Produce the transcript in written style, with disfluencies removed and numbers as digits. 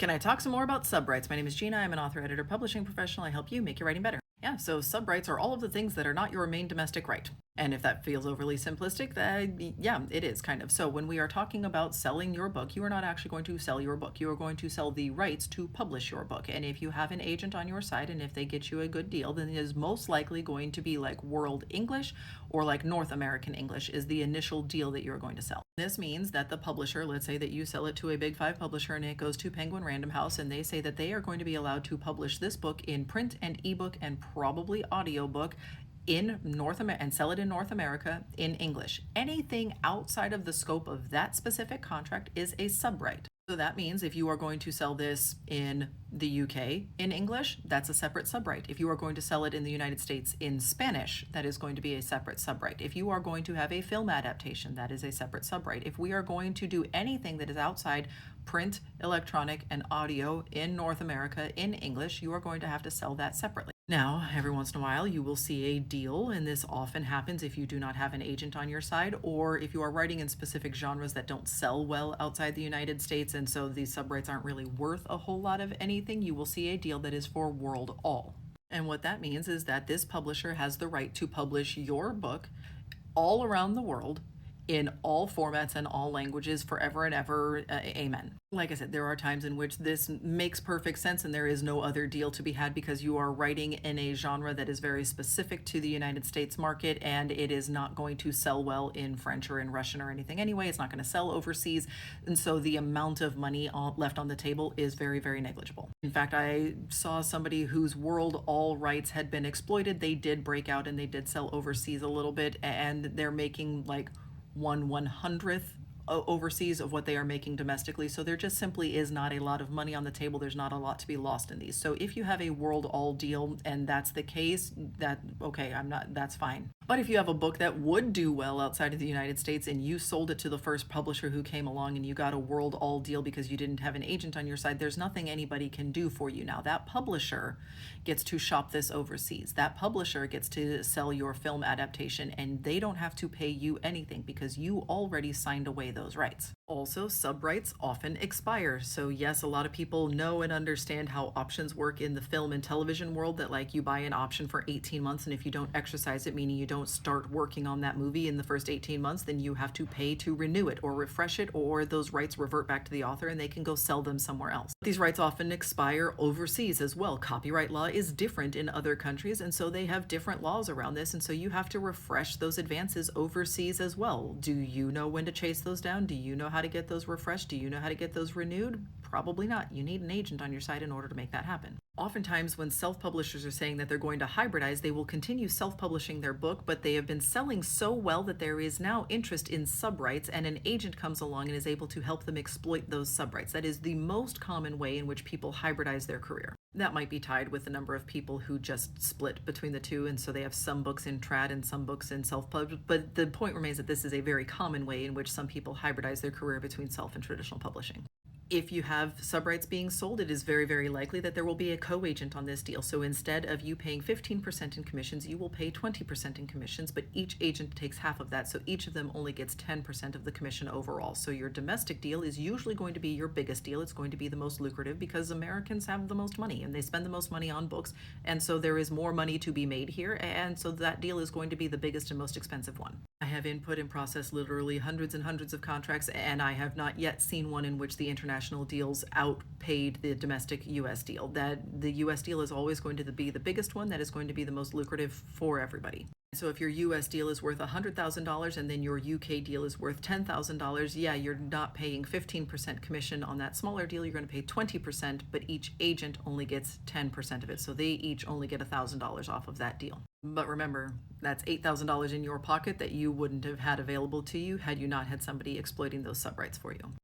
Can I talk some more about Subrights? My name is Gina. I'm an author, editor, publishing professional. I help you make your writing better. Yeah, so Subrights are all of the things that are not your main domestic right. And if that feels overly simplistic, yeah, it is kind of. So when we are talking about selling your book, you are not actually going to sell your book. You are going to sell the rights to publish your book. And if you have an agent on your side and if they get you a good deal, then it is most likely going to be like World English or like North American English is the initial deal that you're going to sell. This means that the publisher, let's say that you sell it to a big five publisher and it goes to Penguin Random House and they say that they are going to be allowed to publish this book in print and ebook and probably audiobook in North America and sell it in North America in English. Anything outside of the scope of that specific contract is a subright. So that means if you are going to sell this in the UK in English, that's a separate subright. If you are going to sell it in the United States in Spanish, that is going to be a separate subright. If you are going to have a film adaptation, that is a separate subright. If we are going to do anything that is outside print, electronic, and audio in North America in English, you are going to have to sell that separately. Now, every once in a while, you will see a deal, and this often happens if you do not have an agent on your side, or if you are writing in specific genres that don't sell well outside the United States, and so these subrights aren't really worth a whole lot of anything, you will see a deal that is for world all. And what that means is that this publisher has the right to publish your book all around the world in all formats and all languages forever and ever. Amen. Like I said, there are times in which this makes perfect sense and there is no other deal to be had because you are writing in a genre that is very specific to the United States market and it is not going to sell well in French or in Russian or anything anyway. It's not going to sell overseas. And so the amount of money left on the table is very, very negligible. In fact, I saw somebody whose world all rights had been exploited. They did break out and they did sell overseas a little bit and they're making like 1/100th overseas of what they are making domestically. So there just simply is not a lot of money on the table. There's not a lot to be lost in these. So if you have a world all deal and that's the case, that's fine. But if you have a book that would do well outside of the United States and you sold it to the first publisher who came along and you got a world all deal because you didn't have an agent on your side, there's nothing anybody can do for you now. That publisher gets to shop this overseas. That publisher gets to sell your film adaptation and they don't have to pay you anything because you already signed away those rights. Also, subrights often expire. So yes, a lot of people know and understand how options work in the film and television world, that like you buy an option for 18 months and if you don't exercise it, meaning you don't start working on that movie in the first 18 months, then you have to pay to renew it or refresh it, or those rights revert back to the author and they can go sell them somewhere else. These rights often expire overseas as well. Copyright law is different in other countries and so they have different laws around this, and so you have to refresh those advances overseas as well. Do you know when to chase those down? Do you know how to get those refreshed? Do you know how to get those renewed? Probably not. You need an agent on your side in order to make that happen. Oftentimes when self-publishers are saying that they're going to hybridize, they will continue self-publishing their book, but they have been selling so well that there is now interest in subrights and an agent comes along and is able to help them exploit those subrights. That is the most common way in which people hybridize their career. That might be tied with the number of people who just split between the two, and so they have some books in trad and some books in self-pub, but the point remains that this is a very common way in which some people hybridize their career between self and traditional publishing. If you have subrights being sold, it is very, very likely that there will be a co-agent on this deal. So instead of you paying 15% in commissions, you will pay 20% in commissions, but each agent takes half of that. So each of them only gets 10% of the commission overall. So your domestic deal is usually going to be your biggest deal. It's going to be the most lucrative because Americans have the most money and they spend the most money on books. And so there is more money to be made here. And so that deal is going to be the biggest and most expensive one. I have input and processed literally hundreds and hundreds of contracts, and I have not yet seen one in which the international deals outpaid the domestic US deal. That the US deal is always going to be the biggest one, that is going to be the most lucrative for everybody. So if your US deal is worth $100,000 and then your UK deal is worth $10,000, yeah, you're not paying 15% commission on that smaller deal, you're going to pay 20%, but each agent only gets 10% of it. So they each only get $1,000 off of that deal. But remember, that's $8,000 in your pocket that you wouldn't have had available to you had you not had somebody exploiting those subrights for you.